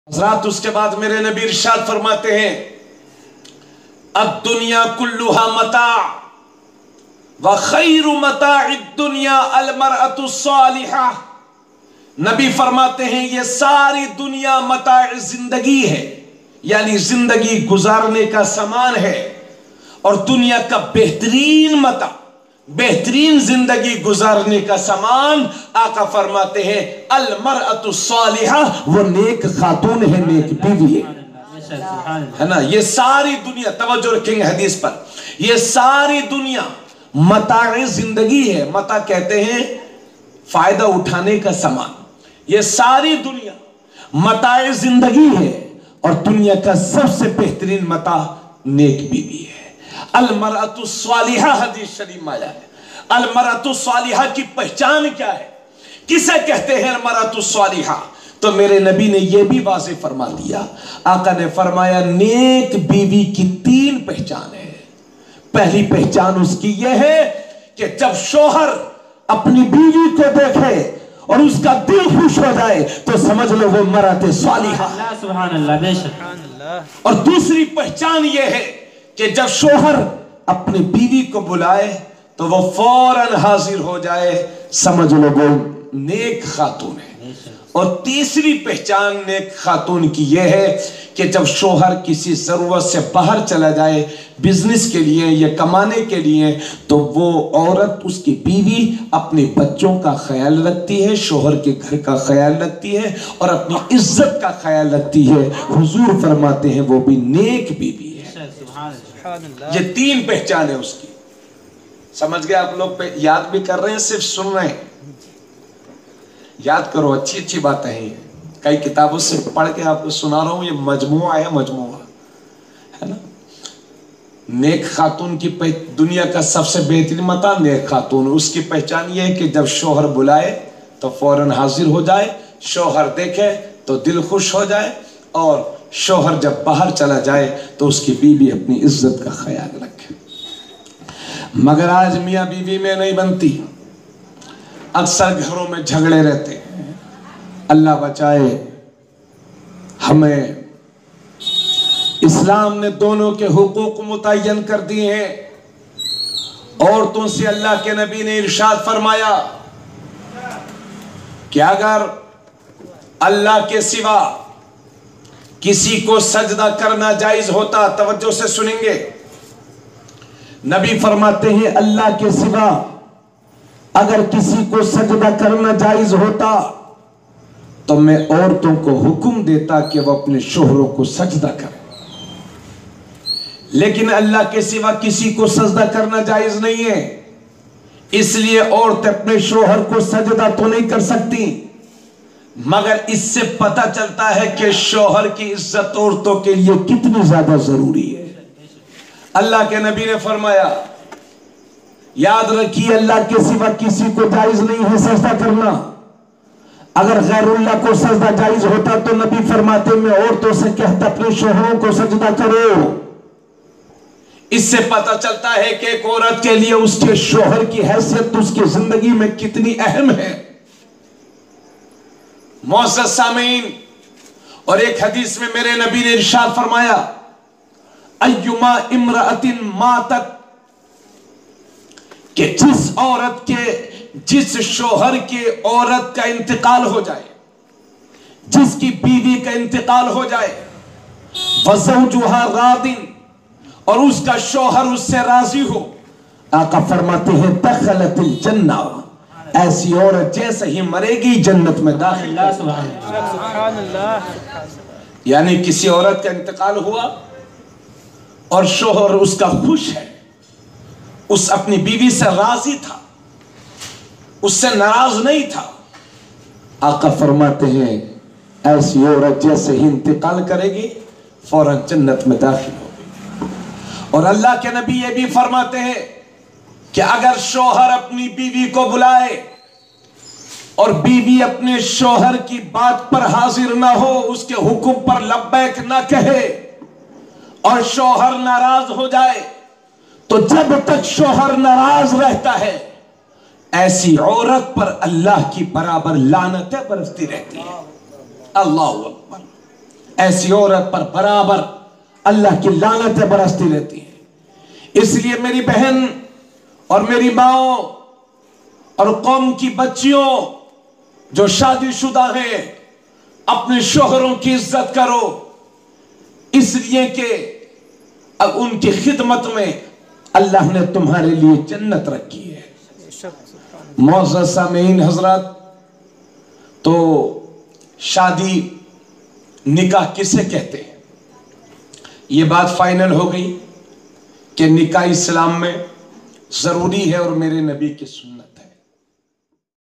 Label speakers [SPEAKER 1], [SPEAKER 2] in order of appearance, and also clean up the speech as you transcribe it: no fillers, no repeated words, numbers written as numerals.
[SPEAKER 1] हज़रात उसके बाद मेरे नबी इरशाद फरमाते हैं अद्दुनिया कुल्लुहा मता व खैरु मताइद दुनिया अल मरअतु सालिहा। नबी फरमाते हैं ये सारी दुनिया मता जिंदगी है, यानी जिंदगी गुजारने का सामान है, और दुनिया का बेहतरीन मता, बेहतरीन जिंदगी गुजारने का सामान आका फरमाते हैं अल मरअतु सालिहा, वो नेक खातून है, नेक बीवी है ना। ये सारी दुनिया, तवज्जो रखेंगे हदीस पर, ये सारी दुनिया मताए जिंदगी है। मता कहते हैं फायदा उठाने का सामान। ये सारी दुनिया मताए जिंदगी है, और दुनिया का सबसे बेहतरीन मता नेक बीवी है। अल मरअतु सालिहा, हदीस शरीफ में आया है। अल मरअतु सालिहा की पहचान क्या है, किसे कहते हैं अल मरअतु सालिहा? तो मेरे नबी ने यह भी वाज़े फरमा दिया। आका ने फरमाया नेक बीवी की 3 पहचान है। पहली पहचान उसकी यह है कि जब शौहर अपनी बीवी को देखे और उसका दिल खुश हो जाए तो समझ लो वो मरअत सालिहा। और दूसरी पहचान यह है कि जब शौहर अपनी बीवी को बुलाए तो वो फौरन हाजिर हो जाए, समझ लो वो नेक खातून है। और तीसरी पहचान नेक खातून की यह है कि जब शौहर किसी जरूरत से बाहर चला जाए, बिजनेस के लिए या कमाने के लिए, तो वो औरत, उसकी बीवी अपने बच्चों का ख्याल रखती है, शौहर के घर का ख्याल रखती है और अपनी इज्जत का ख्याल रखती है। हुजूर फरमाते हैं वो भी नेक बीवी है। ये 3 पहचान है उसकी। समझ गए आप लोग? पे याद भी कर रहे हैं, सिर्फ सुन रहे हैं? याद करो, अच्छी अच्छी बातें हैं। कई किताबों से पढ़ के आपको सुना रहा हूं, ये मजमुआ है, मजमुआ है ना। नेक खातून की दुनिया का सबसे बेहतरीन मता नेक खातून। उसकी पहचान ये है कि जब शौहर बुलाए तो फौरन हाजिर हो जाए, शौहर देखे तो दिल खुश हो जाए, और शौहर जब बाहर चला जाए तो उसकी बीवी अपनी इज्जत का ख्याल रखे। मगर आज मियाँ बीवी में नहीं बनती, अक्सर घरों में झगड़े रहते हैं। अल्लाह बचाए हमें। इस्लाम ने दोनों के हुकूक मुतय्यन कर दिए हैं। औरतों से अल्लाह के नबी ने इरशाद फरमाया कि अगर अल्लाह के सिवा किसी को सजदा करना जायज होता, तवज्जो से सुनेंगे, नबी फरमाते हैं अल्लाह के सिवा अगर किसी को सजदा करना जायज होता तो मैं औरतों को हुक्म देता कि वो अपने शोहरों को सजदा करें। लेकिन अल्लाह के सिवा किसी को सजदा करना जायज नहीं है, इसलिए औरतें अपने शोहर को सजदा तो नहीं कर सकती। मगर इससे पता चलता है कि शोहर की इज्जत औरतों के लिए कितनी ज्यादा जरूरी है। अल्लाह के नबी ने फरमाया, याद रखिए अल्लाह के सिवा किसी को जायज नहीं है सजदा करना। अगर गैरुल्लाह को सजदा जायज होता तो नबी फरमाते मैं औरतों से कहता अपने शोहरों को सजदा करो। इससे पता चलता है कि एक औरत के लिए उसके शोहर की हैसियत उसकी जिंदगी में कितनी अहम है। मोअज़्ज़ज़ सामीन, और एक हदीस में मेरे नबी ने इरशाद फरमाया अय्युमा इम्राअतिन मातत, कि जिस औरत के, जिस शोहर के औरत का इंतकाल हो जाए, जिसकी बीवी का इंतकाल हो जाए, वज़ौजुहा रादिन, और उसका शोहर उससे राजी हो, आका फरमाते हैं दखलतिल जन्ना, ऐसी औरत जैसे ही मरेगी जन्नत में दाखिल। यानी किसी औरत का इंतकाल हुआ और शोहर उसका खुश है, उस अपनी बीवी से राजी था, उससे नाराज नहीं था, आका फरमाते हैं ऐसी औरत जैसे ही इंतकाल करेगी फौरन जन्नत में दाखिल होगी। और अल्लाह के नबी ये भी फरमाते हैं कि अगर शौहर अपनी बीवी को बुलाए और बीवी अपने शौहर की बात पर हाजिर ना हो, उसके हुक्म पर लब्बैक ना कहे और शौहर नाराज हो जाए, तो जब तक शौहर नाराज रहता है ऐसी औरत पर अल्लाह की बराबर लानतें बरसती रहती है। अल्लाहु अकबर। ایسی عورت پر برابر اللہ کی لعنتیں برستی رہتی ہیں۔ اس لیے میری بہن اور میری ماں اور قوم کی بچیوں جو شادی شدہ ہیں، اپنے شوہروں کی عزت کرو، اس لیے کہ ان کی خدمت میں اللہ نے تمہارے لیے جنت رکھی ہے۔ معزز سامعین حضرات، تو شادی نکاح کسے کہتے ہیں؟ یہ بات فائنل ہو گئی کہ نکاح اسلام میں ضروری ہے اور میرے نبی کی سنت